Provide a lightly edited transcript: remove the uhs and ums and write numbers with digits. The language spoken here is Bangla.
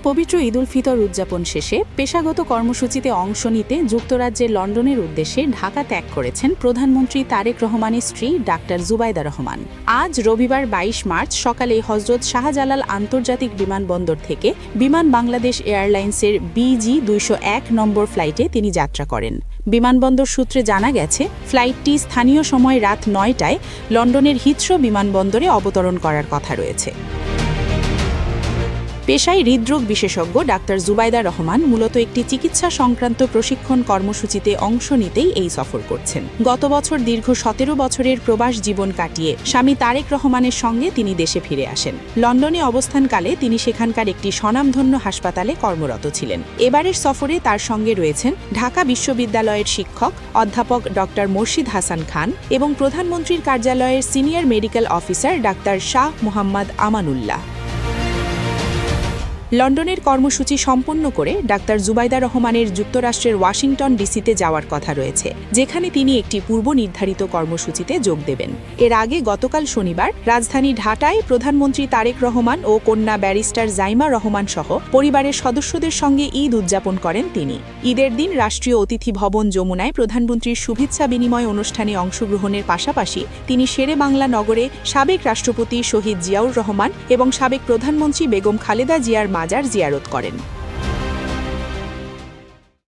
পবিত্র ঈদুল ফিতর উদযাপন শেষে পেশাগত কর্মসূচিতে অংশ নিতে যুক্তরাজ্যের লন্ডনের উদ্দেশ্যে ঢাকা ত্যাগ করেছেন প্রধানমন্ত্রী তারেক রহমানের স্ত্রী ডাক্তার জুবাইদা রহমান। আজ রবিবার ২২ মার্চ সকালে হজরত শাহজালাল আন্তর্জাতিক বিমানবন্দর থেকে বিমান বাংলাদেশ এয়ারলাইন্সের BG-201 নম্বর ফ্লাইটে তিনি যাত্রা করেন। বিমানবন্দর সূত্রে জানা গেছে, ফ্লাইটটি স্থানীয় সময় রাত ৯টায় লন্ডনের হিথ্রো বিমানবন্দরে অবতরণ করার কথা রয়েছে। পেশায় হৃদরোগ বিশেষজ্ঞ ডাক্তার জুবাইদা রহমান মূলত একটি চিকিৎসা সংক্রান্ত প্রশিক্ষণ কর্মসূচিতে অংশ নিতেই এই সফর করছেন। গত বছর দীর্ঘ ১৭ বছরের প্রবাস জীবন কাটিয়ে স্বামী তারেক রহমানের সঙ্গে তিনি দেশে ফিরে আসেন। লন্ডনে অবস্থানকালে তিনি সেখানকার একটি স্বনামধন্য হাসপাতালে কর্মরত ছিলেন। এবারের সফরে তার সঙ্গে রয়েছেন ঢাকা বিশ্ববিদ্যালয়ের শিক্ষক অধ্যাপক ডক্টর মোর্শিদ হাসান খান এবং প্রধানমন্ত্রীর কার্যালয়ের senior medical officer doctor Shah Mohammad Amanullah. লন্ডনের কর্মসূচি সম্পন্ন করে ডাক্তার জুবাইদা রহমানের যুক্তরাষ্ট্রের ওয়াশিংটন ডিসিতে যাওয়ার কথা রয়েছে, যেখানে তিনি একটি পূর্ব নির্ধারিত কর্মসূচিতে যোগ দেবেন। এর আগে গতকাল শনিবার রাজধানী ঢাকায় প্রধানমন্ত্রী তারেক রহমান ও কন্যা ব্যারিস্টার জাইমা রহমান সহ পরিবারের সদস্যদের সঙ্গে ঈদ উদযাপন করেন তিনি। ঈদের দিন রাষ্ট্রীয় অতিথি ভবন যমুনায় প্রধানমন্ত্রীর শুভেচ্ছা বিনিময় অনুষ্ঠানে অংশগ্রহণের পাশাপাশি তিনি শেরে বাংলা নগরে সাবেক রাষ্ট্রপতি শহীদ জিয়াউর রহমান এবং সাবেক প্রধানমন্ত্রী বেগম খালেদা জিয়ার মাজার জিয়ারত করেন।